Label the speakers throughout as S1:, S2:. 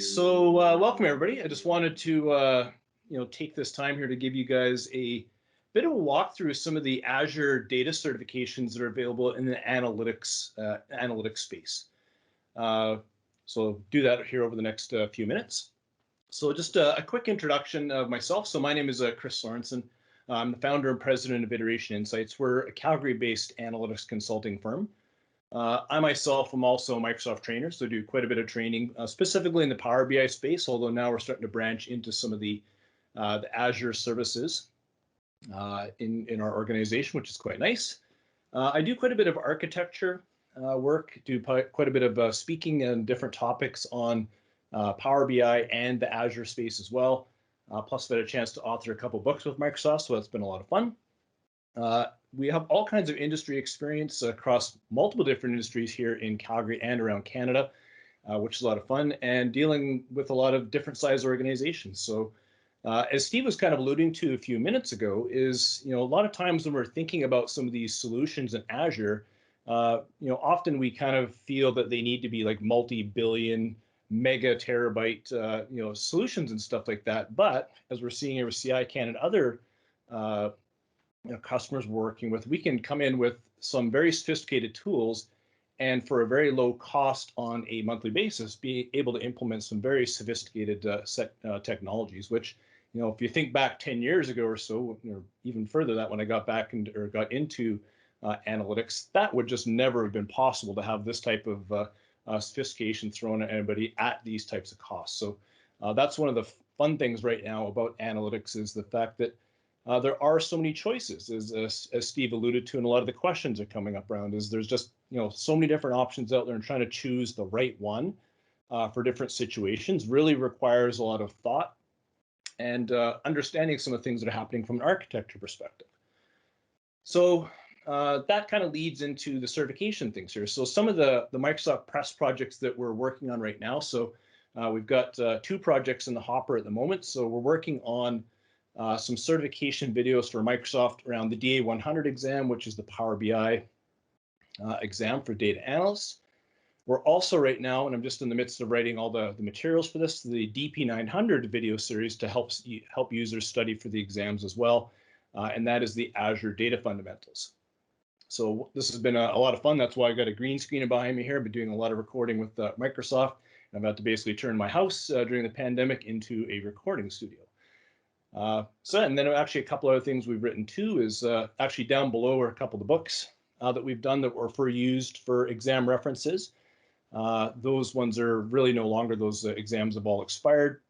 S1: So welcome everybody. I just wanted to take this time here to give you guys a bit of a walkthrough of some of the Azure data certifications that are available in the analytics space. So do that here over the next few minutes. So just a quick introduction of myself. So my name is Chris Sorensen. I'm the founder and president of Iteration Insights. We're a Calgary-based analytics consulting firm. I myself am also a Microsoft trainer, so do quite a bit of training, specifically in the Power BI space, although now we're starting to branch into some of the Azure services in our organization, which is quite nice. I do quite a bit of architecture work, do quite a bit of speaking on different topics on Power BI and the Azure space as well. Plus, I've had a chance to author a couple books with Microsoft, so that's been a lot of fun. We have all kinds of industry experience across multiple different industries here in Calgary and around Canada, which is a lot of fun, and dealing with a lot of different size organizations. So as Steve was kind of alluding to a few minutes ago, is, a lot of times when we're thinking about some of these solutions in Azure, often we kind of feel that they need to be like multi-billion mega terabyte, solutions and stuff like that. But as we're seeing here with CICAN and other customers we're working with, we can come in with some very sophisticated tools and for a very low cost on a monthly basis, be able to implement some very sophisticated technologies, which, if you think back 10 years ago or so, or even further that when I got back or got into analytics, that would just never have been possible to have this type of sophistication thrown at anybody at these types of costs. So that's one of the fun things right now about analytics, is the fact that there are so many choices, as Steve alluded to, and a lot of the questions are coming up around, is there's just so many different options out there, and trying to choose the right one for different situations really requires a lot of thought and understanding some of the things that are happening from an architecture perspective. So that kind of leads into the certification things here. So some of the Microsoft Press projects that we're working on right now. So we've got 2 projects in the hopper at the moment. So we're working on some certification videos for Microsoft around the DA-100 exam, which is the Power BI exam for data analysts. We're also right now, and I'm just in the midst of writing all the materials for this, the DP-900 video series to help users study for the exams as well. And that is the Azure Data Fundamentals. So this has been a lot of fun. That's why I got a green screen behind me here. I've been doing a lot of recording with Microsoft. I'm about to basically turn my house during the pandemic into a recording studio. And then actually a couple other things we've written too is actually down below are a couple of the books that we've done that were used for exam references. Those ones are really no longer, those exams have all expired.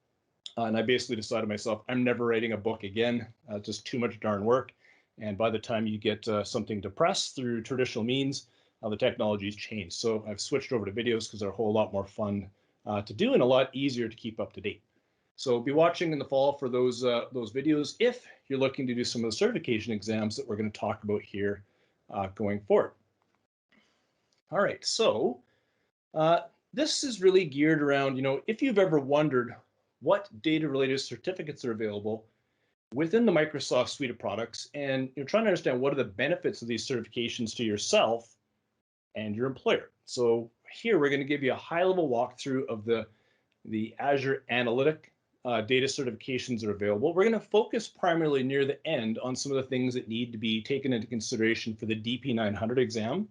S1: And I basically decided myself, I'm never writing a book again, just too much darn work. And by the time you get something to press through traditional means, the technology's changed. So I've switched over to videos because they're a whole lot more fun to do and a lot easier to keep up to date. So be watching in the fall for those videos if you're looking to do some of the certification exams that we're going to talk about here going forward. All right, so this is really geared around, if you've ever wondered what data-related certificates are available within the Microsoft suite of products, and you're trying to understand what are the benefits of these certifications to yourself and your employer. So here we're going to give you a high-level walkthrough of the Azure Analytic data certifications that are available. We're going to focus primarily near the end on some of the things that need to be taken into consideration for the DP-900 exam,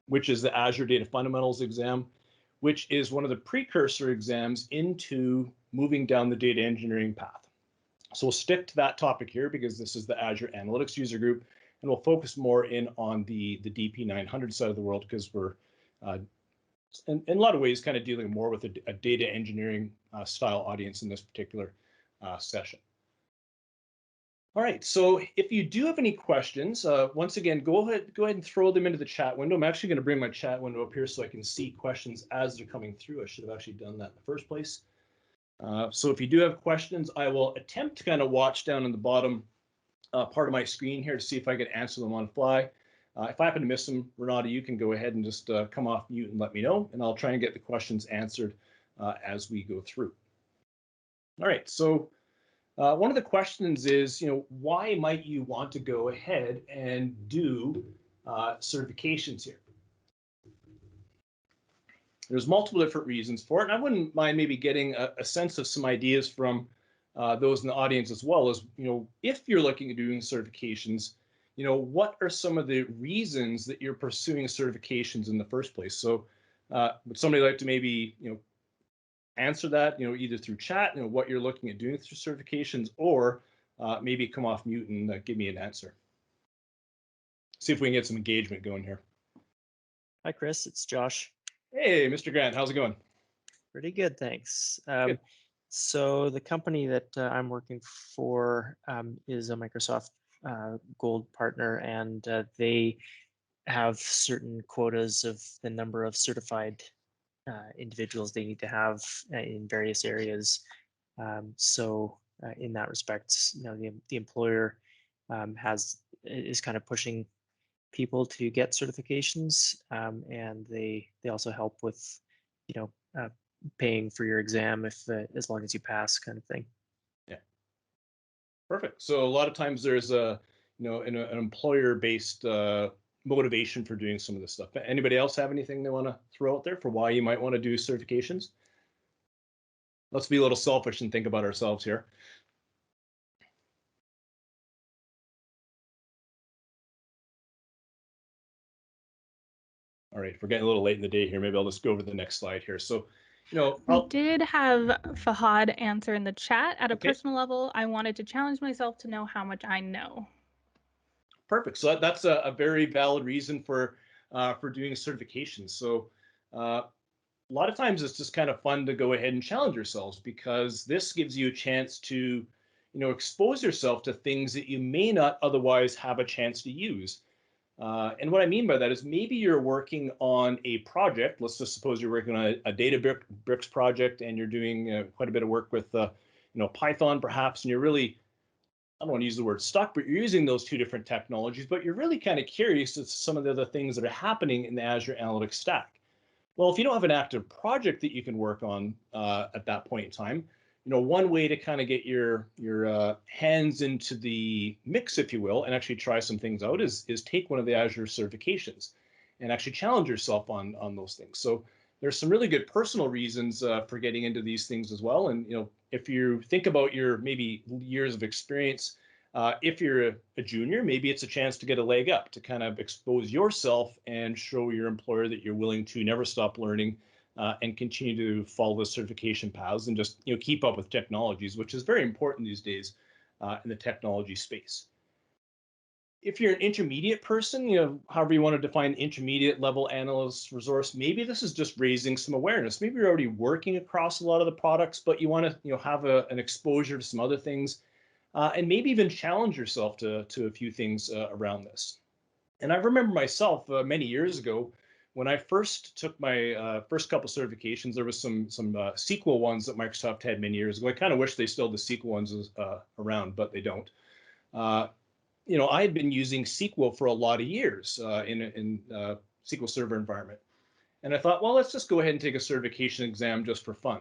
S1: which is the Azure Data Fundamentals exam, which is one of the precursor exams into moving down the data engineering path. So we'll stick to that topic here because this is the Azure Analytics user group, and we'll focus more in on the DP-900 side of the world because we're in a lot of ways kind of dealing more with a data engineering style audience in this particular session. All right, so if you do have any questions, once again, go ahead and throw them into the chat window. I'm actually going to bring my chat window up here so I can see questions as they're coming through. I should have actually done that in the first place. So if you do have questions, I will attempt to kind of watch down in the bottom part of my screen here to see if I can answer them on the fly. If I happen to miss them, Renata, you can go ahead and just come off mute and let me know, and I'll try and get the questions answered as we go through. All right, so one of the questions is, why might you want to go ahead and do certifications here? There's multiple different reasons for it, and I wouldn't mind maybe getting a sense of some ideas from those in the audience as well. As if you're looking at doing certifications, what are some of the reasons that you're pursuing certifications in the first place? So would somebody like to maybe answer that, either through chat, what you're looking at doing through certifications, or maybe come off mute and give me an answer. See if we can get some engagement going here.
S2: Hi, Chris. It's Josh.
S1: Hey, Mr. Grant, how's it going?
S2: Pretty good, thanks.
S1: Good.
S2: So the company that I'm working for is a Microsoft Gold partner, and they have certain quotas of the number of certified individuals they need to have in various areas. So in that respect, the employer is kind of pushing people to get certifications, and they also help with, paying for your exam if as long as you pass, kind of thing.
S1: Yeah. Perfect. So a lot of times there's an employer-based motivation for doing some of this stuff. Anybody else have anything they want to throw out there for why you might want to do certifications? Let's be a little selfish and think about ourselves here. All right, if we're getting a little late in the day here, maybe I'll just go over to the next slide here. So,
S3: we did have Fahad answer in the chat. At a
S1: Okay.
S3: personal level, I wanted to challenge myself to know how much I know.
S1: Perfect. So that's a very valid reason for doing certifications. So a lot of times it's just kind of fun to go ahead and challenge yourselves, because this gives you a chance to, expose yourself to things that you may not otherwise have a chance to use. And what I mean by that is maybe you're working on a project. Let's just suppose you're working on a Databricks project, and you're doing quite a bit of work with, Python perhaps, and you're really, I don't want to use the word stuck, but you're using those two different technologies, but you're really kind of curious as to some of the other things that are happening in the Azure Analytics stack. Well, if you don't have an active project that you can work on at that point in time, one way to kind of get your hands into the mix, if you will, and actually try some things out is take one of the Azure certifications and actually challenge yourself on those things. So there's some really good personal reasons for getting into these things as well. And if you think about your maybe years of experience, if you're a junior, maybe it's a chance to get a leg up, to kind of expose yourself and show your employer that you're willing to never stop learning and continue to follow the certification paths and just keep up with technologies, which is very important these days in the technology space. If you're an intermediate person, however you want to define intermediate level analyst resource, maybe this is just raising some awareness. Maybe you're already working across a lot of the products, but you want to have an exposure to some other things. And maybe even challenge yourself to a few things around this. And I remember myself many years ago, when I first took my first couple certifications, there was some SQL ones that Microsoft had many years ago. I kind of wish they still had the SQL ones around, but they don't. I had been using SQL for a lot of years in SQL Server environment. And I thought, well, let's just go ahead and take a certification exam just for fun.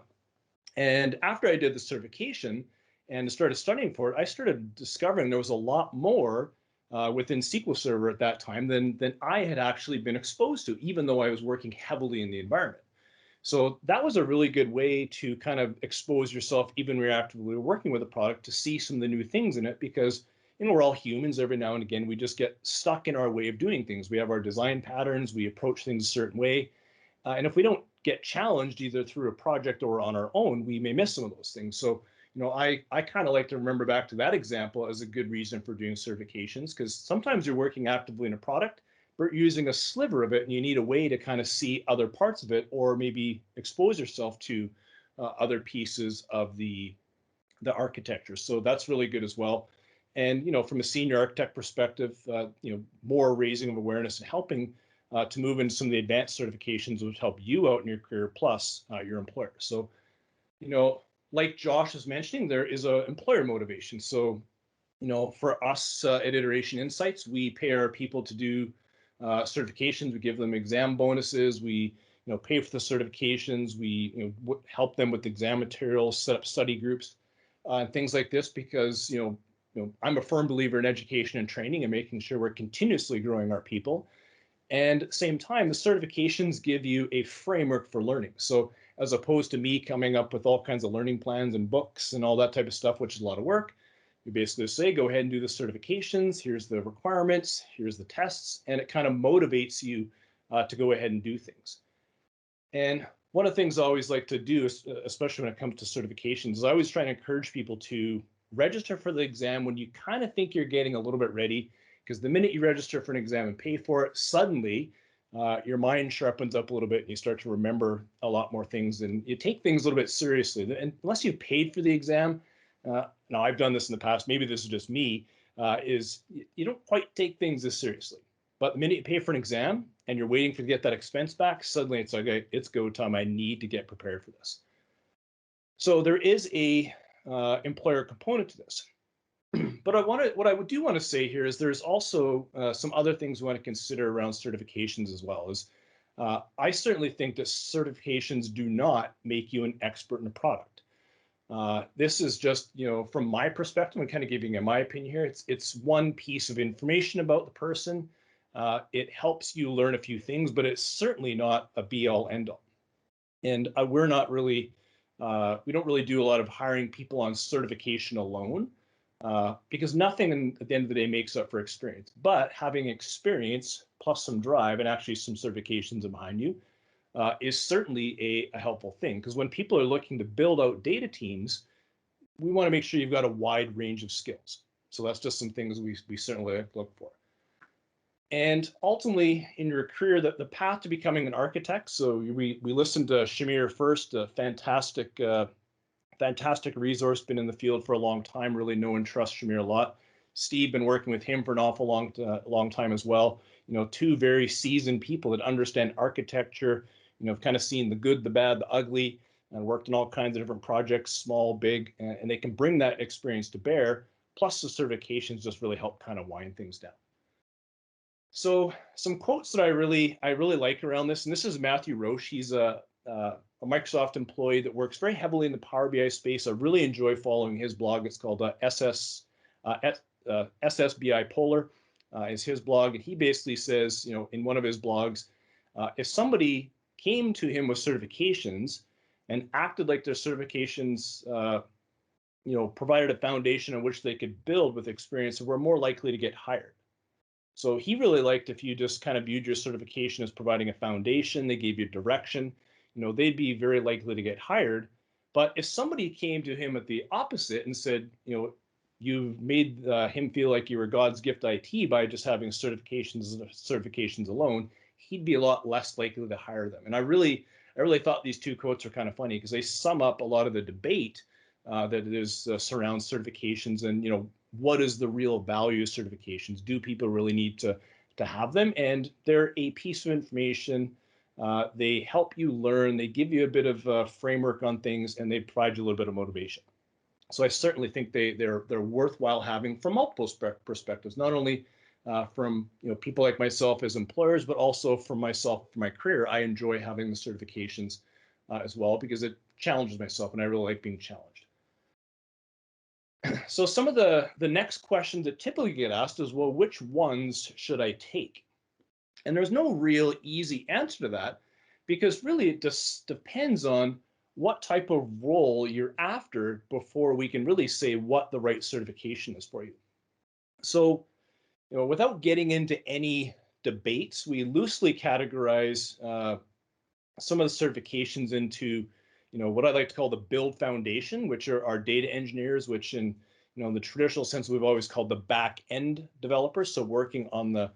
S1: And after I did the certification and started studying for it, I started discovering there was a lot more within SQL Server at that time than I had actually been exposed to, even though I was working heavily in the environment. So that was a really good way to kind of expose yourself, even when you're actively working with a product, to see some of the new things in it, because we're all humans. Every now and again, we just get stuck in our way of doing things. We have our design patterns, we approach things a certain way. And if we don't get challenged either through a project or on our own, we may miss some of those things. So, I kind of like to remember back to that example as a good reason for doing certifications, because sometimes you're working actively in a product, but you're using a sliver of it, and you need a way to kind of see other parts of it, or maybe expose yourself to other pieces of the architecture. So that's really good as well. And, from a senior architect perspective, more raising of awareness and helping to move into some of the advanced certifications, which help you out in your career, plus your employer. So, like Josh was mentioning, there is a employer motivation. So, for us at Iteration Insights, we pay our people to do certifications. We give them exam bonuses. We, pay for the certifications. We, help them with exam materials, set up study groups, and things like this, because, I'm a firm believer in education and training and making sure we're continuously growing our people. And at the same time, the certifications give you a framework for learning. So as opposed to me coming up with all kinds of learning plans and books and all that type of stuff, which is a lot of work, you basically say, go ahead and do the certifications. Here's the requirements. Here's the tests. And it kind of motivates you to go ahead and do things. And one of the things I always like to do, especially when it comes to certifications, is I always try to encourage people to register for the exam when you kind of think you're getting a little bit ready, because the minute you register for an exam and pay for it, suddenly your mind sharpens up a little bit and you start to remember a lot more things and you take things a little bit seriously. And unless you paid for the exam, now I've done this in the past, maybe this is just me, is you don't quite take things as seriously. But the minute you pay for an exam and you're waiting to get that expense back, suddenly it's like, okay, it's go time. I need to get prepared for this. So there is a employer component to this. But what I do want to say here is there's also some other things we want to consider around certifications as well. I certainly think that certifications do not make you an expert in a product. This is just, from my perspective, I'm kind of giving you my opinion here. It's one piece of information about the person. It helps you learn a few things, but it's certainly not a be-all, end-all. And we don't really do a lot of hiring people on certification alone, because nothing at the end of the day makes up for experience. But having experience plus some drive and actually some certifications behind you is certainly a helpful thing. Because when people are looking to build out data teams, we want to make sure you've got a wide range of skills. So that's just some things we certainly look for. And ultimately, in your career, the path to becoming an architect. So we listened to Shamir first, a fantastic resource, been in the field for a long time, really know and trust Shamir a lot. Steve, been working with him for an awful long time as well. Two very seasoned people that understand architecture, have kind of seen the good, the bad, the ugly, and worked on all kinds of different projects, small, big, and they can bring that experience to bear. Plus the certifications just really help kind of wind things down. So some quotes that I really like around this, and this is Matthew Roche. He's a Microsoft employee that works very heavily in the Power BI space. I really enjoy following his blog. It's called SSBI Polar is his blog. And he basically says, in one of his blogs, if somebody came to him with certifications and acted like their certifications, provided a foundation on which they could build with experience, we're more likely to get hired. So he really liked if you just kind of viewed your certification as providing a foundation, they gave you direction, they'd be very likely to get hired. But if somebody came to him at the opposite and said, you made him feel like you were God's gift IT by just having certifications alone, he'd be a lot less likely to hire them. And I really thought these two quotes are kind of funny because they sum up a lot of the debate that is surrounds certifications and, what is the real value of certifications? Do people really need to have them? And they're a piece of information. They help you learn. They give you a bit of a framework on things, and they provide you a little bit of motivation. So I certainly think they're worthwhile having from multiple perspectives, not only from people like myself as employers, but also from myself for my career. I enjoy having the certifications as well because it challenges myself, and I really like being challenged. So some of the next questions that typically get asked is, well, which ones should I take? And there's no real easy answer to that because really it just depends on what type of role you're after before we can really say what the right certification is for you. So, without getting into any debates, we loosely categorize some of the certifications into what I like to call the build foundation, which are our data engineers, which in the traditional sense we've always called the back end developers. So working on the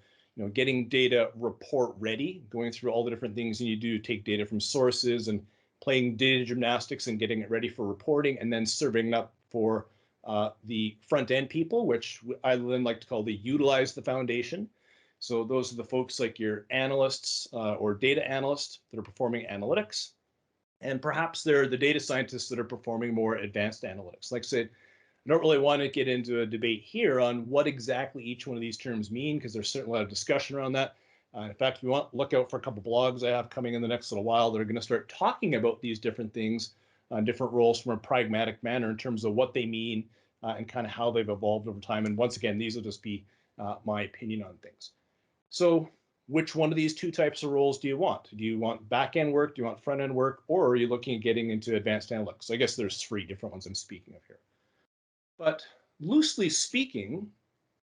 S1: getting data report ready, going through all the different things you do to take data from sources and playing data gymnastics and getting it ready for reporting, and then serving up for the front end people, which I then like to call the utilize the foundation. So those are the folks like your analysts or data analysts that are performing analytics. And perhaps they're the data scientists that are performing more advanced analytics. Like I said, I don't really want to get into a debate here on what exactly each one of these terms mean, because there's certainly a lot of discussion around that. In fact, if you want, look out for a couple blogs I have coming in the next little while that are going to start talking about these different things, different roles from a pragmatic manner in terms of what they mean and kind of how they've evolved over time. And once again, these will just be my opinion on things. So which one of these two types of roles do you want? Do you want back-end work? Do you want front-end work? Or are you looking at getting into advanced analytics? I guess there's 3 different ones I'm speaking of here. But loosely speaking,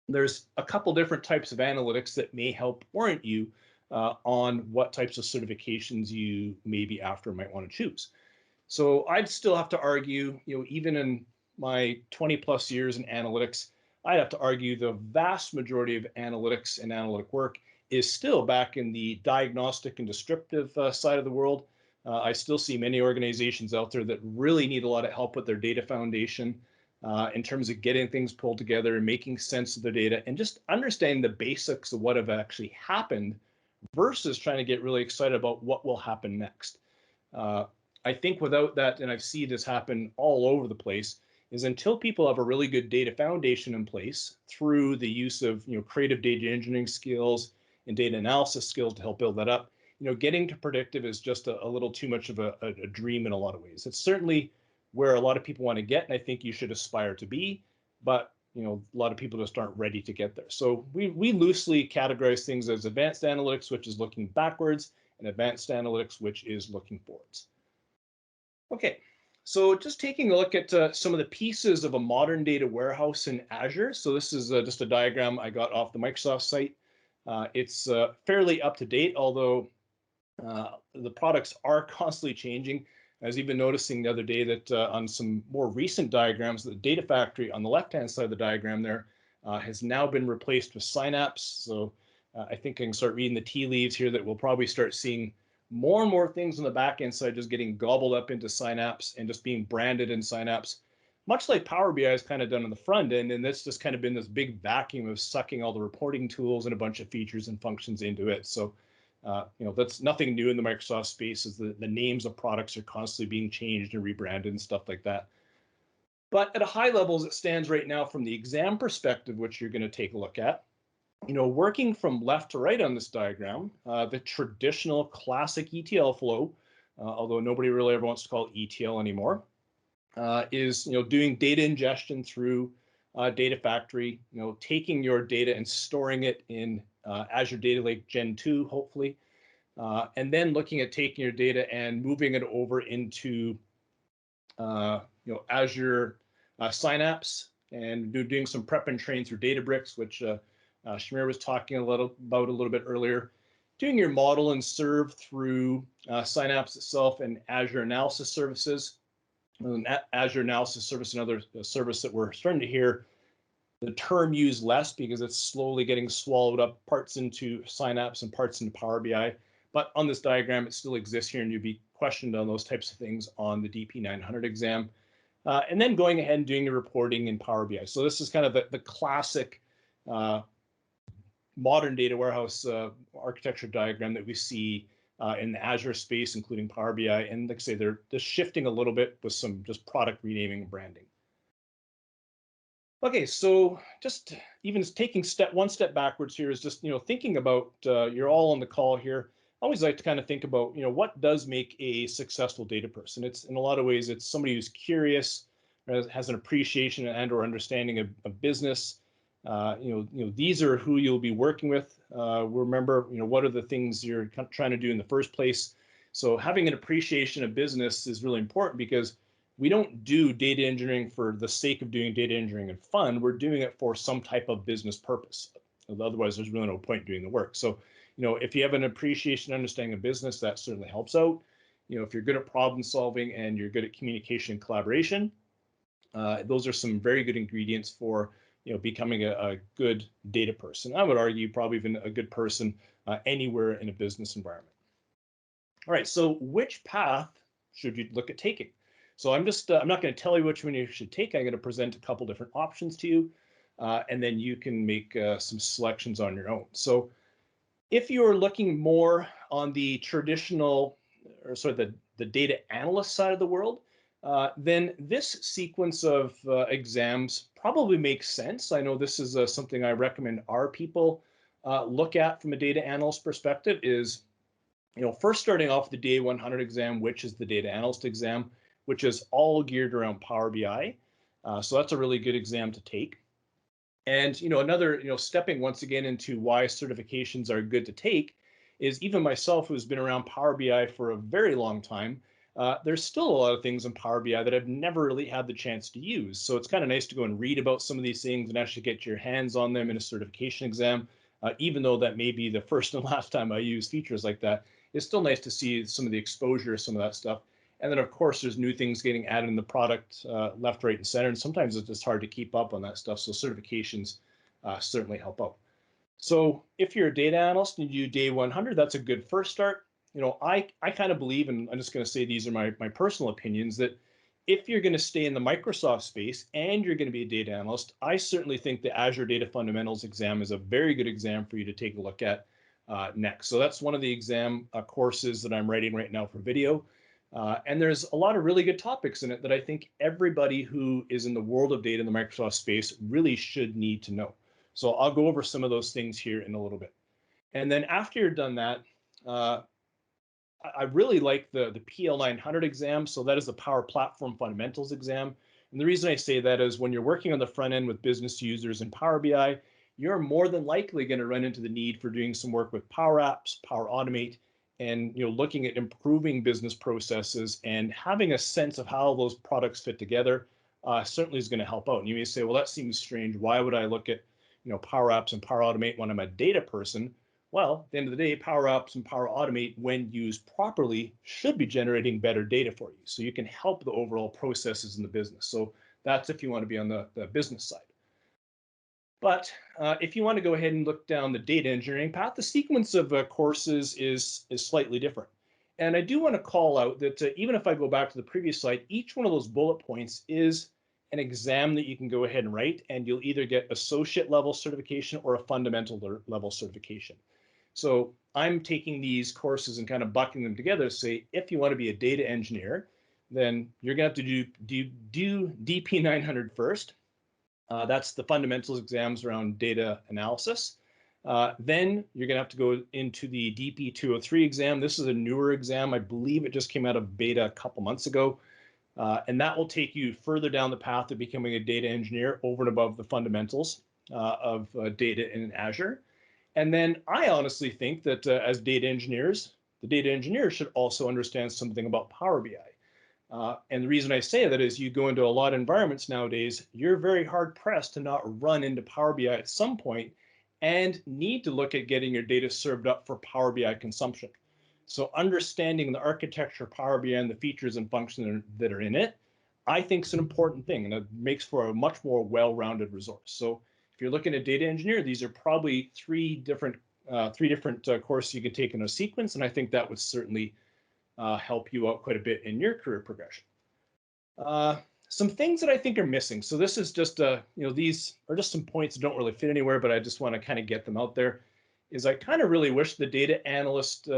S1: there's a couple different types of analytics that may help orient you on what types of certifications you may be after, might want to choose. So I'd still have to argue, even in my 20 plus years in analytics, I'd have to argue the vast majority of analytics and analytic work is still back in the diagnostic and descriptive side of the world. I still see many organizations out there that really need a lot of help with their data foundation in terms of getting things pulled together and making sense of the data and just understanding the basics of what have actually happened versus trying to get really excited about what will happen next. I think without that, and I've seen this happen all over the place, is until people have a really good data foundation in place through the use of creative data engineering skills and data analysis skills to help build that up, getting to predictive is just a little too much of a dream in a lot of ways. It's certainly where a lot of people want to get, and I think you should aspire to be, but a lot of people just aren't ready to get there. So we loosely categorize things as advanced analytics, which is looking backwards, and advanced analytics, which is looking forwards. Okay, so just taking a look at some of the pieces of a modern data warehouse in Azure. So this is just a diagram I got off the Microsoft site. It's fairly up to date, although the products are constantly changing. I was even noticing the other day that on some more recent diagrams, the data factory on the left-hand side of the diagram there has now been replaced with Synapse. So I think I can start reading the tea leaves here that we'll probably start seeing more and more things on the back-end side just getting gobbled up into Synapse and just being branded in Synapse, much like Power BI has kind of done on the front end. And that's just kind of been this big vacuum of sucking all the reporting tools and a bunch of features and functions into it. So that's nothing new in the Microsoft space, is the names of products are constantly being changed and rebranded and stuff like that. But at a high level as it stands right now from the exam perspective, which you're going to take a look at, working from left to right on this diagram, the traditional classic ETL flow, although nobody really ever wants to call it ETL anymore, is doing data ingestion through Data Factory, taking your data and storing it in Azure Data Lake Gen 2, hopefully, and then looking at taking your data and moving it over into Azure Synapse and doing some prep and train through Databricks, which Shamir was talking a little bit earlier. Doing your model and serve through Synapse itself and Azure Analysis Services. Azure Analysis Service, another service that we're starting to hear the term used less because it's slowly getting swallowed up, parts into Synapse and parts into Power BI. But on this diagram, it still exists here, and you'd be questioned on those types of things on the DP-900 exam. And then going ahead and doing the reporting in Power BI. So this is kind of the classic modern data warehouse architecture diagram that we see in the Azure space, including Power BI. And like I say, they're just shifting a little bit with some just product renaming and branding. Okay, so just even taking one step backwards here is just, thinking about, you're all on the call here. I always like to kind of think about, what does make a successful data person? It's in a lot of ways, it's somebody who's curious, has an appreciation and or understanding of business. These are who you'll be working with. Remember, what are the things you're trying to do in the first place? So having an appreciation of business is really important because we don't do data engineering for the sake of doing data engineering and fun. We're doing it for some type of business purpose. Otherwise, there's really no point doing the work. So, if you have an appreciation, understanding of business, that certainly helps out. If you're good at problem solving and you're good at communication and collaboration, those are some very good ingredients for becoming a good data person. I would argue probably even a good person anywhere in a business environment. All right, so which path should you look at taking? So I'm not going to tell you which one you should take. I'm going to present a couple different options to you, and then you can make some selections on your own. So if you're looking more on the traditional, or sort of the data analyst side of the world, then this sequence of exams probably makes sense. I know this is something I recommend our people look at from a data analyst perspective is, first starting off the DA-100 exam, which is the data analyst exam, which is all geared around Power BI. So that's a really good exam to take. And another stepping once again into why certifications are good to take is even myself, who's been around Power BI for a very long time. There's still a lot of things in Power BI that I've never really had the chance to use. So it's kind of nice to go and read about some of these things and actually get your hands on them in a certification exam. Even though that may be the first and last time I use features like that, it's still nice to see some of the exposure of some of that stuff. And then, of course, there's new things getting added in the product left, right, and center. And sometimes it's just hard to keep up on that stuff. So certifications certainly help out. So if you're a data analyst and you do day 100, that's a good first start. I kind of believe, and I'm just going to say these are my personal opinions, that if you're going to stay in the Microsoft space and you're going to be a data analyst, I certainly think the Azure Data Fundamentals exam is a very good exam for you to take a look at next. So that's one of the exam courses that I'm writing right now for video. And there's a lot of really good topics in it that I think everybody who is in the world of data in the Microsoft space really should need to know. So I'll go over some of those things here in a little bit. And then after you're done that, I really like the PL900 exam. So that is the Power Platform Fundamentals exam. And the reason I say that is when you're working on the front end with business users in Power BI, you're more than likely going to run into the need for doing some work with Power Apps, Power Automate, and looking at improving business processes and having a sense of how those products fit together certainly is going to help out. And you may say, well, that seems strange. Why would I look at Power Apps and Power Automate when I'm a data person? Well, at the end of the day, Power Apps and Power Automate, when used properly, should be generating better data for you. So you can help the overall processes in the business. So that's if you want to be on the business side. But if you want to go ahead and look down the data engineering path, the sequence of courses is slightly different. And I do want to call out that even if I go back to the previous slide, each one of those bullet points is an exam that you can go ahead and write, and you'll either get associate level certification or a fundamental level certification. So I'm taking these courses and kind of bucking them together to say, if you want to be a data engineer, then you're going to have to do DP-900 first. That's the fundamentals exams around data analysis. Then you're going to have to go into the DP-203 exam. This is a newer exam. I believe it just came out of beta a couple months ago. And that will take you further down the path of becoming a data engineer over and above the fundamentals of data in Azure. And then I honestly think that as data engineers, the data engineers should also understand something about Power BI. And the reason I say that is you go into a lot of environments nowadays, you're very hard pressed to not run into Power BI at some point and need to look at getting your data served up for Power BI consumption. So understanding the architecture of Power BI and the features and functions that are in it, I think is an important thing, and it makes for a much more well-rounded resource. So if you're looking at data engineer, these are probably three different courses you could take in a sequence, and I think that would certainly help you out quite a bit in your career progression. Some things that I think are missing. So this is just, these are just some points that don't really fit anywhere, but I just want to kind of get them out there. Is I kind of really wish the data analyst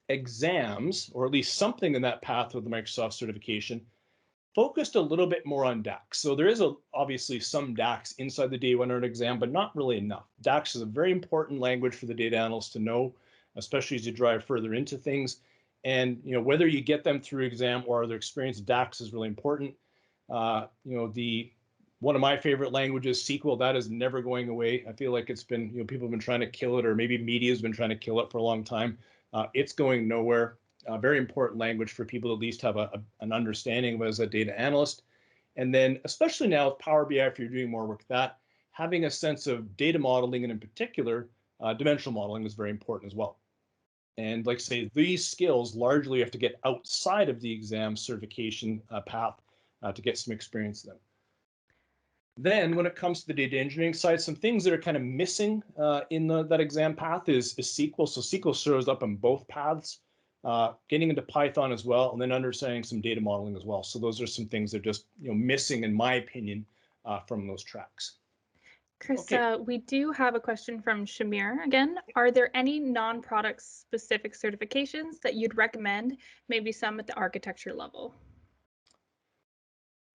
S1: exams, or at least something in that path with the Microsoft certification, focused a little bit more on DAX. So there is obviously some DAX inside the Day 100 exam, but not really enough. DAX is a very important language for the data analyst to know, especially as you drive further into things. And whether you get them through exam or other experience, DAX is really important. One of my favorite languages, SQL, that is never going away. I feel like it's been, people have been trying to kill it, or maybe media has been trying to kill it for a long time. It's going nowhere. A very important language for people to at least have an understanding of as a data analyst. And then, especially now with Power BI, if you're doing more work with that, having a sense of data modeling, and in particular, dimensional modeling is very important as well. And like I say, these skills largely have to get outside of the exam certification path to get some experience in them. Then when it comes to the data engineering side, some things that are kind of missing in that exam path is SQL. So SQL shows up on both paths, getting into Python as well, and then understanding some data modeling as well. So those are some things that are just missing, in my opinion, from those tracks.
S3: Chris,
S1: Okay.
S3: we do have a question from Shamir again. Are there any non-product specific certifications that you'd recommend, maybe some at the architecture level?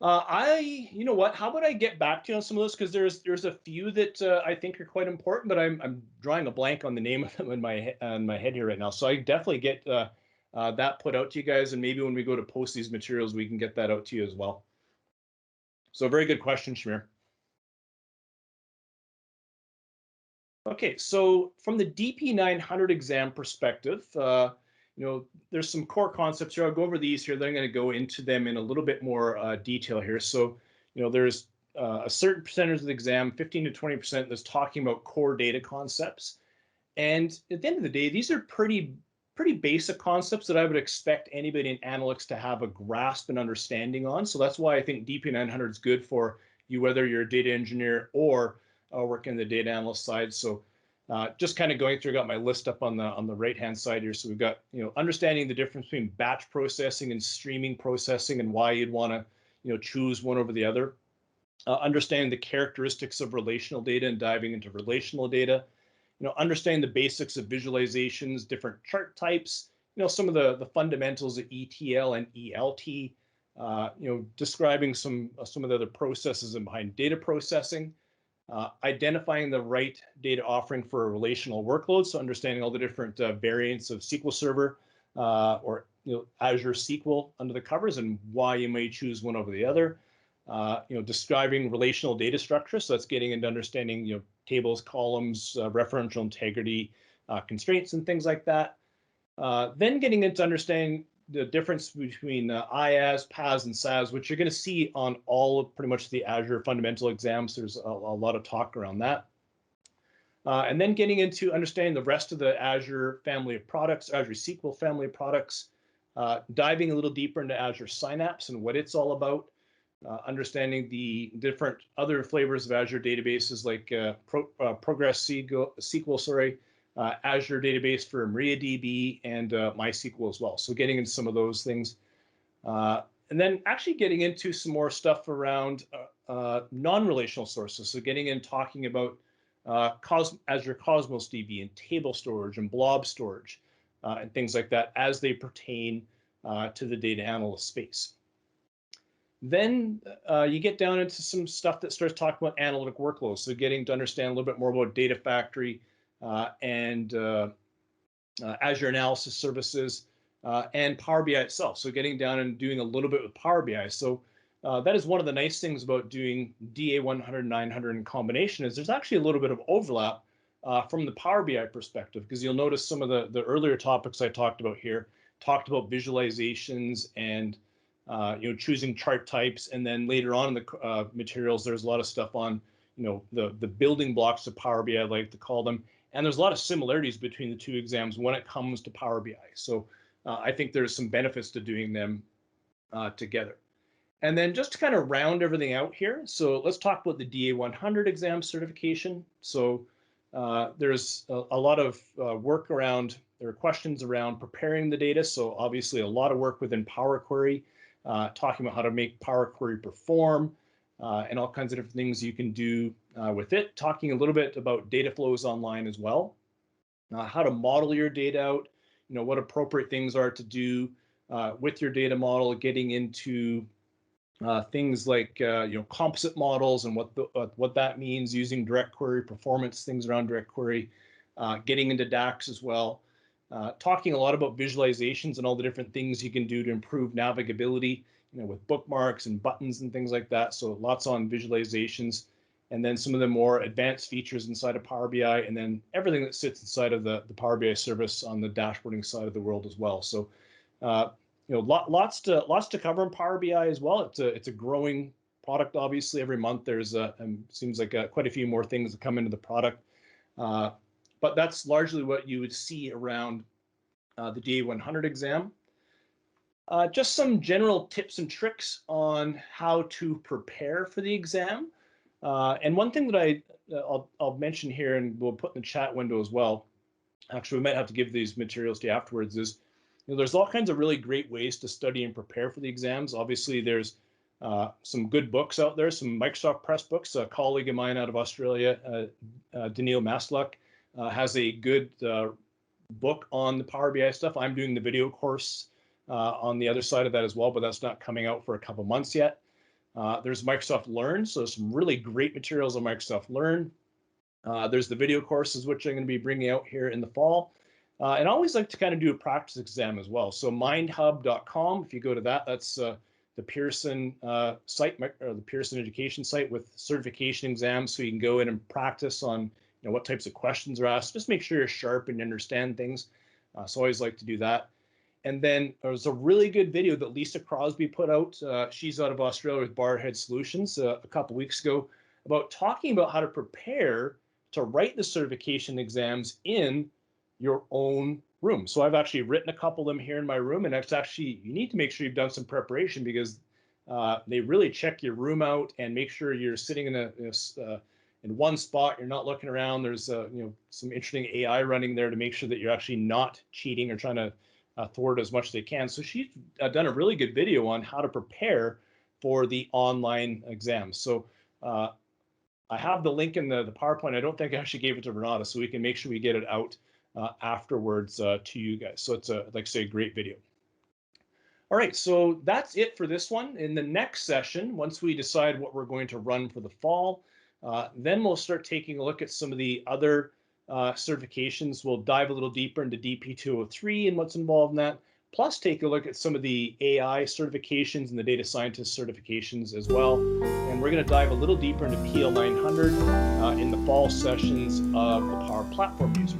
S1: You know what? How about I get back to you on some of those, because there's a few that I think are quite important, but I'm drawing a blank on the name of them in my head here right now. So I definitely get that put out to you guys, and maybe when we go to post these materials, we can get that out to you as well. So very good question, Shamir. Okay, so from the DP-900 exam perspective, there's some core concepts here. I'll go over these here. Then I'm going to go into them in a little bit more detail here. So, there's a certain percentage of the exam, 15 to 20%, that's talking about core data concepts. And at the end of the day, these are pretty basic concepts that I would expect anybody in analytics to have a grasp and understanding on. So that's why I think DP-900 is good for you, whether you're a data engineer or working the data analyst side. So just kind of going through, I got my list up on the right-hand side here. So we've got, understanding the difference between batch processing and streaming processing and why you'd want to, choose one over the other. Understanding the characteristics of relational data and diving into relational data. Understanding the basics of visualizations, different chart types, some of the fundamentals of ETL and ELT, describing some of the other processes behind data processing, identifying the right data offering for a relational workload. So understanding all the different variants of SQL Server or Azure SQL under the covers and why you may choose one over the other. Describing relational data structure. So that's getting into understanding, tables, columns, referential integrity, constraints, and things like that. Then getting into understanding the difference between IaaS, PaaS, and SaaS, which you're going to see on all of pretty much the Azure fundamental exams. There's a lot of talk around that. And then getting into understanding the rest of the Azure family of products, Azure SQL family of products, diving a little deeper into Azure Synapse and what it's all about. Understanding the different other flavors of Azure databases like Progress SQL, Azure database for MariaDB, and MySQL as well. So getting into some of those things. And then actually getting into some more stuff around non-relational sources. So getting in talking about Azure Cosmos DB and table storage and blob storage and things like that as they pertain to the data analyst space. Then you get down into some stuff that starts talking about analytic workloads. So getting to understand a little bit more about Data Factory and Azure Analysis Services and Power BI itself. So getting down and doing a little bit with Power BI. So that is one of the nice things about doing DA100, 900 in combination is there's actually a little bit of overlap from the Power BI perspective, because you'll notice some of the earlier topics I talked about here talked about visualizations and choosing chart types, and then later on in the materials, there's a lot of stuff on, the building blocks of Power BI, I like to call them, and there's a lot of similarities between the two exams when it comes to Power BI. So I think there's some benefits to doing them together. And then just to kind of round everything out here, so let's talk about the DA100 exam certification. So there's a lot of work around, there are questions around preparing the data. So obviously a lot of work within Power Query. Talking about how to make Power Query perform and all kinds of different things you can do with it. Talking a little bit about data flows online as well. How to model your data out, what appropriate things are to do with your data model, getting into things like composite models and what that means, using direct query performance, things around direct query, getting into DAX as well. Talking a lot about visualizations and all the different things you can do to improve navigability, with bookmarks and buttons and things like that. So lots on visualizations, and then some of the more advanced features inside of Power BI, and then everything that sits inside of the Power BI service on the dashboarding side of the world as well. So, lots to cover in Power BI as well. It's a growing product. Obviously, every month there's seems like quite a few more things that come into the product. But that's largely what you would see around the DA100 exam. Just some general tips and tricks on how to prepare for the exam. And one thing that I'll mention here, and we'll put in the chat window as well, actually we might have to give these materials to you afterwards, is there's all kinds of really great ways to study and prepare for the exams. Obviously, there's some good books out there, some Microsoft Press books. A colleague of mine out of Australia, Daniil Masluk, has a good book on the Power BI stuff. I'm doing the video course on the other side of that as well, but that's not coming out for a couple months yet. There's Microsoft Learn, so some really great materials on Microsoft Learn. There's the video courses, which I'm going to be bringing out here in the fall. And I always like to kind of do a practice exam as well. So mindhub.com, if you go to that, that's the Pearson site, or the Pearson education site with certification exams. So you can go in and practice on what types of questions are asked. Just make sure you're sharp and you understand things. So I always like to do that. And then there was a really good video that Lisa Crosby put out. She's out of Australia with Barhead Solutions a couple weeks ago, about talking about how to prepare to write the certification exams in your own room. So I've actually written a couple of them here in my room, and it's actually, you need to make sure you've done some preparation, because they really check your room out and make sure you're sitting in one spot, you're not looking around. There's some interesting AI running there to make sure that you're actually not cheating or trying to thwart as much as they can. So she's done a really good video on how to prepare for the online exams. So I have the link in the PowerPoint. I don't think I actually gave it to Renata, so we can make sure we get it out afterwards to you guys. So it's like I say, a great video. All right, so that's it for this one. In the next session, once we decide what we're going to run for the fall, then we'll start taking a look at some of the other certifications. We'll dive a little deeper into DP-203 and what's involved in that, plus take a look at some of the AI certifications and the data scientist certifications as well. And we're going to dive a little deeper into PL-900 in the fall sessions of the Power Platform user.